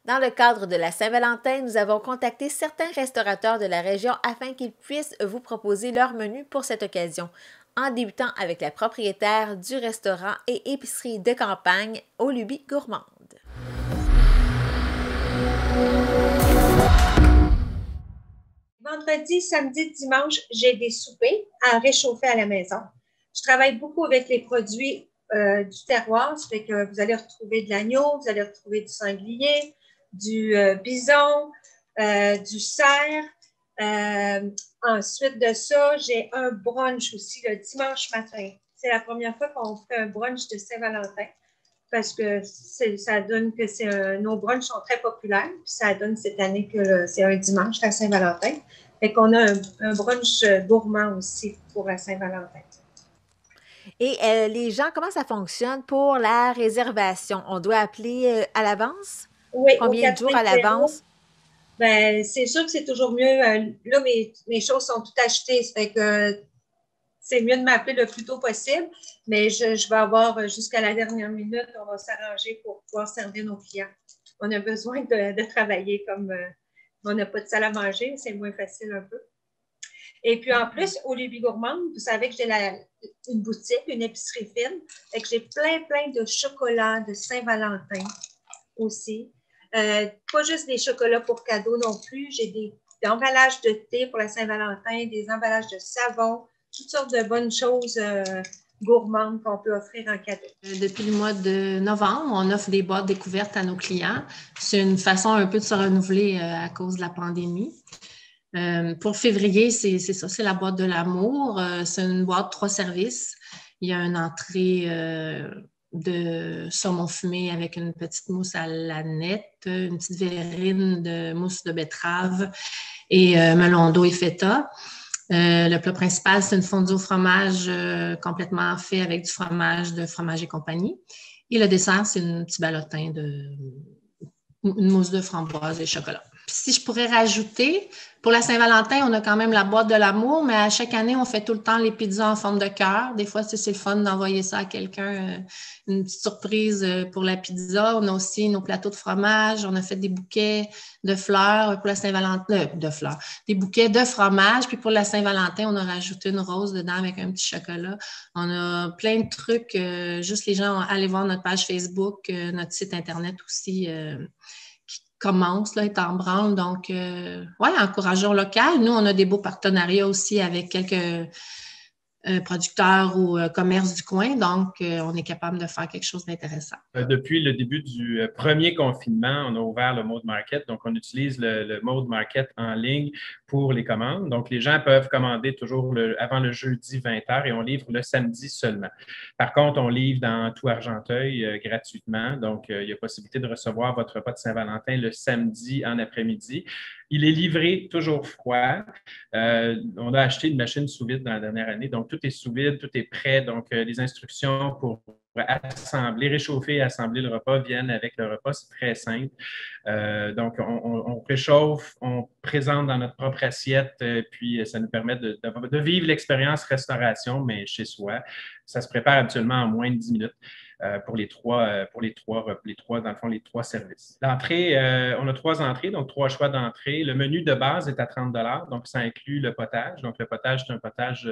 Dans le cadre de la Saint-Valentin, nous avons contacté certains restaurateurs de la région afin qu'ils puissent vous proposer leur menu pour cette occasion, en débutant avec la propriétaire du restaurant et épicerie de campagne aux Lubies Gourmandes. Vendredi, samedi, dimanche, j'ai des soupers à réchauffer à la maison. Je travaille beaucoup avec les produits du terroir, ça fait que vous allez retrouver de l'agneau, vous allez retrouver du sanglier, du bison, du cerf. Ensuite de ça, j'ai un brunch aussi le dimanche matin. C'est la première fois qu'on fait un brunch de Saint-Valentin parce que ça donne que nos brunchs sont très populaires. Puis ça donne cette année que c'est un dimanche, la Saint-Valentin. Fait qu'on a un brunch gourmand aussi pour la Saint-Valentin. Et les gens, comment ça fonctionne pour la réservation? On doit appeler à l'avance? Oui, au Combien de jours à 450. l'avance? Ben, c'est sûr que c'est toujours mieux. Là, mes choses sont toutes achetées. Ça fait que c'est mieux de m'appeler le plus tôt possible. Mais je vais avoir jusqu'à la dernière minute, on va s'arranger pour pouvoir servir nos clients. On a besoin de travailler comme on n'a pas de salle à manger, c'est moins facile un peu. Et puis en plus, au Lubies Gourmandes, vous savez que j'ai une boutique, une épicerie fine, et que j'ai plein de chocolats de Saint-Valentin aussi. Pas juste des chocolats pour cadeaux non plus. J'ai des emballages de thé pour la Saint-Valentin, des emballages de savon, toutes sortes de bonnes choses gourmandes qu'on peut offrir en cadeau. Depuis le mois de novembre, on offre des boîtes découvertes à nos clients. C'est une façon un peu de se renouveler à cause de la pandémie. Pour février, c'est ça, c'est la boîte de l'amour. C'est une boîte 3 services. Il y a une entrée de saumon fumé avec une petite mousse à la nette, une petite verrine de mousse de betterave et melon d'eau et feta. Le plat principal, c'est une fondue au fromage complètement fait avec du fromage de Fromage et compagnie. Et le dessert, c'est un petit ballotin une mousse de framboise et chocolat. Puis si je pourrais rajouter, pour la Saint-Valentin, on a quand même la boîte de l'amour, mais à chaque année, on fait tout le temps les pizzas en forme de cœur. Des fois, c'est le fun d'envoyer ça à quelqu'un, une petite surprise pour la pizza. On a aussi nos plateaux de fromage. On a fait des bouquets de fleurs pour la Saint-Valentin, des bouquets de fromage. Puis pour la Saint-Valentin, on a rajouté une rose dedans avec un petit chocolat. On a plein de trucs. Juste les gens, allez voir notre page Facebook, notre site Internet aussi. Commence, là, est en branle. Donc, encourageons local. Nous, on a des beaux partenariats aussi avec quelques producteurs ou commerces du coin. Donc, on est capable de faire quelque chose d'intéressant. Depuis le début du premier confinement, on a ouvert le Mode Market. Donc, on utilise le Mode Market en ligne pour les commandes. Donc, les gens peuvent commander toujours avant le jeudi 20h et on livre le samedi seulement. Par contre, on livre dans tout Argenteuil gratuitement. Donc, il y a possibilité de recevoir votre repas de Saint-Valentin le samedi en après-midi. Il est livré toujours froid. On a acheté une machine sous vide dans la dernière année. Donc, tout est sous vide, tout est prêt. Donc, les instructions pour assembler, réchauffer et assembler le repas viennent avec le repas. C'est très simple. Donc, on réchauffe, on présente dans notre propre assiette, puis ça nous permet de vivre l'expérience restauration, mais chez soi. Ça se prépare habituellement en moins de 10 minutes. Pour les trois, dans le fond, les 3 services. L'entrée, on a 3 entrées, donc 3 choix d'entrée. Le menu de base est à 30 $, donc ça inclut le potage. Donc, le potage, c'est un potage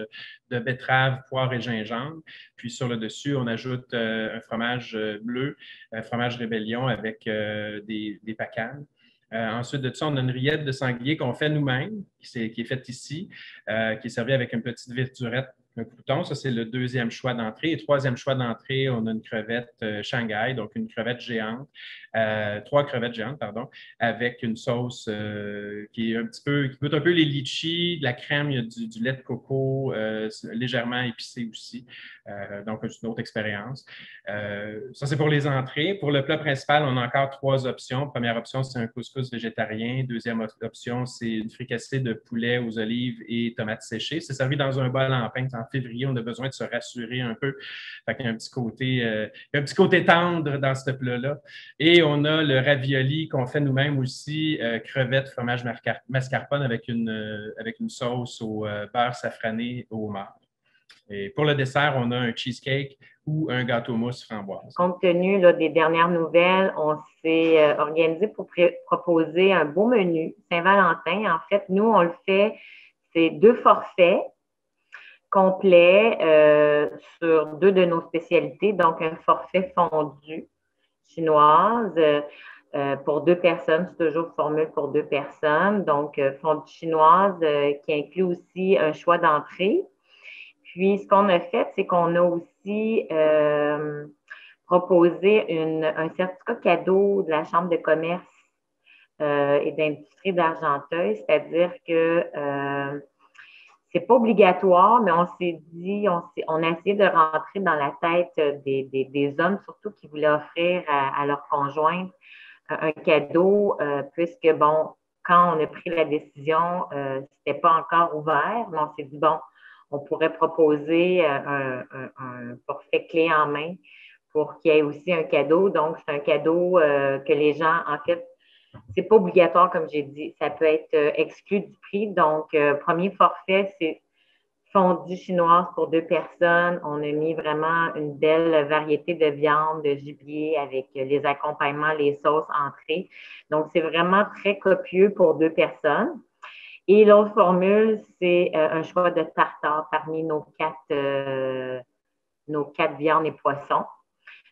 de betterave, poire et gingembre. Puis, sur le dessus, on ajoute un fromage bleu, un fromage rébellion avec des pacanes. Ensuite de ça, on a une rillette de sanglier qu'on fait nous-mêmes, qui est faite ici, qui est servie avec une petite verdurette, un crouton. Ça, c'est le 2e choix d'entrée. Et 3e choix d'entrée, on a une crevette Shanghai, donc une crevette géante, 3 crevettes géantes, pardon, avec une sauce qui goûte un peu les litchis, de la crème, il y a du lait de coco, légèrement épicé aussi. Donc, c'est une autre expérience. Ça, c'est pour les entrées. Pour le plat principal, on a encore 3 options. Première option, c'est un couscous végétarien. Deuxième option, c'est une fricassée de poulet aux olives et tomates séchées. C'est servi dans un bol en pain. En février, on a besoin de se rassurer un peu. Fait qu'il y a un petit côté tendre dans ce plat-là. Et on a le ravioli qu'on fait nous-mêmes aussi, crevettes, fromage mascarpone avec une sauce au beurre safrané au homard. Et pour le dessert, on a un cheesecake ou un gâteau mousse framboise? Compte tenu là, des dernières nouvelles, on s'est organisé pour proposer un beau menu Saint-Valentin. En fait, nous, on le fait, c'est 2 forfaits complets sur 2 de nos spécialités. Donc, un forfait fondu chinoise pour 2 personnes. C'est toujours formule pour 2 personnes. Donc, fondue chinoise qui inclut aussi un choix d'entrée. Puis, ce qu'on a fait, c'est qu'on a aussi proposé un certificat cadeau de la Chambre de commerce et d'industrie d'Argenteuil, c'est-à-dire que c'est pas obligatoire, mais on s'est dit, on a essayé de rentrer dans la tête des hommes, surtout qui voulaient offrir à leur conjointe un cadeau, puisque, bon, quand on a pris la décision, c'était pas encore ouvert, mais on s'est dit, bon, on pourrait proposer un forfait clé en main pour qu'il y ait aussi un cadeau. Donc, c'est un cadeau que les gens, en fait, c'est pas obligatoire, comme j'ai dit. Ça peut être exclu du prix. Donc, premier forfait, c'est fondue chinoise pour 2 personnes. On a mis vraiment une belle variété de viande, de gibier avec les accompagnements, les sauces, entrées. Donc, c'est vraiment très copieux pour 2 personnes. Et l'autre formule, c'est un choix de tartare parmi nos 4 viandes et poissons.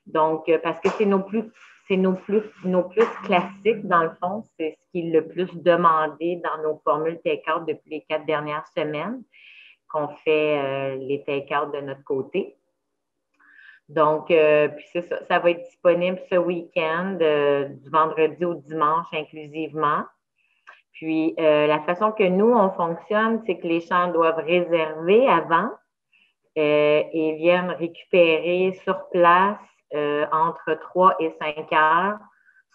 Donc, parce que c'est nos plus classiques, dans le fond, c'est ce qui est le plus demandé dans nos formules take-out depuis les 4 dernières semaines, qu'on fait les take-out de notre côté. Donc, puis ça va être disponible ce week-end, du vendredi au dimanche inclusivement. Puis, la façon que nous, on fonctionne, c'est que les gens doivent réserver avant et viennent récupérer sur place entre 3 et 5 heures,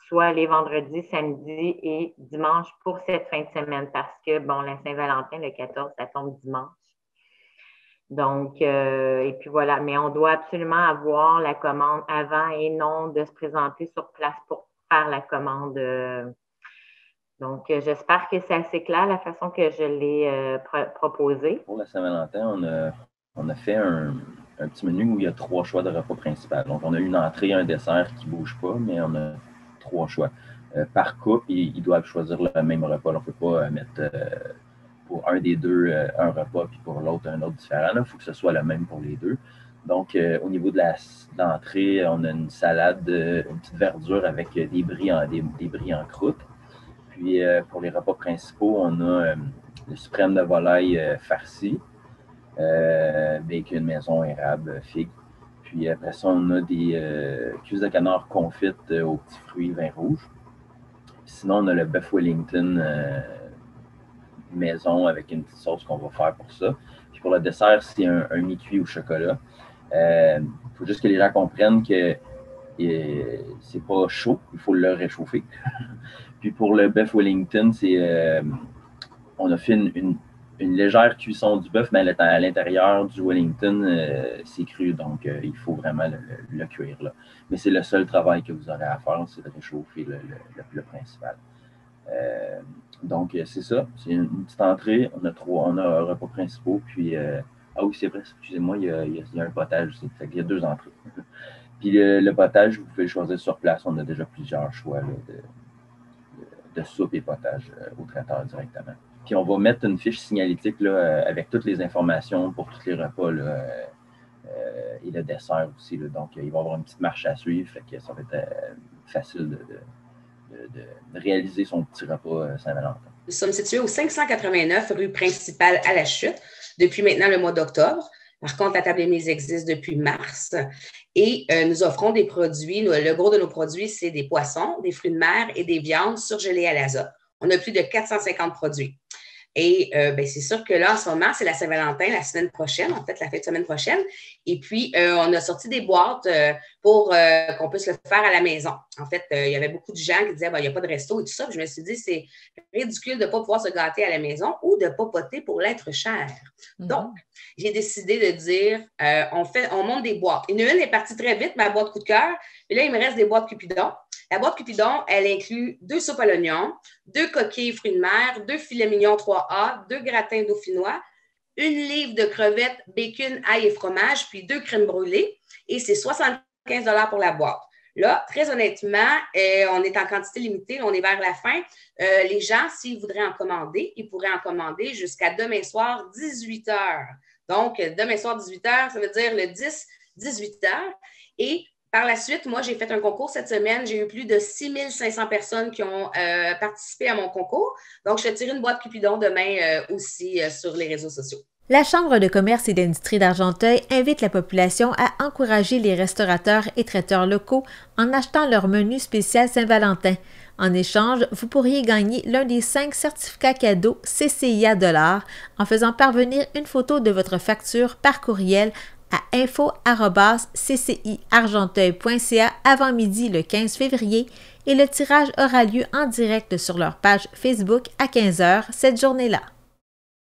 soit les vendredis, samedis et dimanches pour cette fin de semaine parce que, bon, la Saint-Valentin, le 14, ça tombe dimanche. Donc, et puis voilà, mais on doit absolument avoir la commande avant et non de se présenter sur place pour faire la commande. Donc, j'espère que c'est assez clair la façon que je l'ai proposé. Pour la Saint-Valentin, on a fait un petit menu où il y a 3 choix de repas principaux. Donc, on a une entrée, un dessert qui ne bouge pas, mais on a 3 choix. Par couple, ils doivent choisir le même repas. On ne peut pas mettre pour un des deux un repas, puis pour l'autre un autre différent. Il faut que ce soit le même pour les deux. Donc, au niveau de l'entrée, on a une salade, une petite verdure avec des bris en croûte. Puis, pour les repas principaux, on a le suprême de volaille farci, bacon maison, érable, figue. Puis après ça, on a des cuisses de canard confites aux petits fruits vin rouge. Sinon, on a le bœuf Wellington maison avec une petite sauce qu'on va faire pour ça. Puis pour le dessert, c'est un mi-cuit au chocolat. Il faut juste que les gens comprennent que c'est pas chaud, il faut le réchauffer. Puis pour le bœuf Wellington, on a fait une légère cuisson du bœuf, mais à l'intérieur du Wellington, c'est cru, donc il faut vraiment le cuire là. Mais c'est le seul travail que vous aurez à faire, c'est de réchauffer le principal. Donc c'est ça, c'est une petite entrée, on a un repas principal, puis ah oui, c'est vrai, excusez-moi, il y a un potage aussi, il y a 2 entrées. Puis le potage, vous pouvez le choisir sur place, on a déjà plusieurs choix là, de soupe et potage au traiteur directement. Puis on va mettre une fiche signalétique là, avec toutes les informations pour tous les repas là, et le dessert aussi. Là. Donc, il va y avoir une petite marche à suivre, fait que ça va être facile de réaliser son petit repas Saint-Valentin. Nous sommes situés au 589 rue principale à La Chute depuis maintenant le mois d'octobre. Par contre, la table des mises existe depuis mars et nous offrons des produits. Le gros de nos produits, c'est des poissons, des fruits de mer et des viandes surgelées à l'azote. On a plus de 450 produits. Et c'est sûr que là, en ce moment, c'est la Saint-Valentin la semaine prochaine, en fait, la fin de semaine prochaine. Et puis, on a sorti des boîtes pour qu'on puisse le faire à la maison. En fait, il y avait beaucoup de gens qui disaient, il n'y a pas de resto et tout ça. Puis je me suis dit, c'est ridicule de ne pas pouvoir se gâter à la maison ou de papoter pour l'être cher. Donc, j'ai décidé de dire, on monte des boîtes. Une est partie très vite, ma boîte coup de cœur. Et là, il me reste des boîtes Cupidon. La boîte Cupidon, elle inclut 2 soupes à l'oignon, 2 coquilles fruits de mer, 2 filets mignons 3A, 2 gratins dauphinois, 1 livre de crevettes, bacon, ail et fromage, puis 2 crèmes brûlées. et c'est 75 $ pour la boîte. Là, très honnêtement, on est en quantité limitée, on est vers la fin. Les gens, s'ils voudraient en commander, ils pourraient en commander jusqu'à demain soir, 18 h. Donc, demain soir, 18 h, ça veut dire le 10, 18 h. Et par la suite, moi, j'ai fait un concours cette semaine. J'ai eu plus de 6500 personnes qui ont participé à mon concours. Donc, je vais tirer une boîte Cupidon demain aussi sur les réseaux sociaux. La Chambre de commerce et d'industrie d'Argenteuil invite la population à encourager les restaurateurs et traiteurs locaux en achetant leur menu spécial Saint-Valentin. En échange, vous pourriez gagner l'un des 5 certificats cadeaux CCIA $ en faisant parvenir une photo de votre facture par courriel à info@cciargenteuil.ca avant midi le 15 février et le tirage aura lieu en direct sur leur page Facebook à 15 h cette journée-là.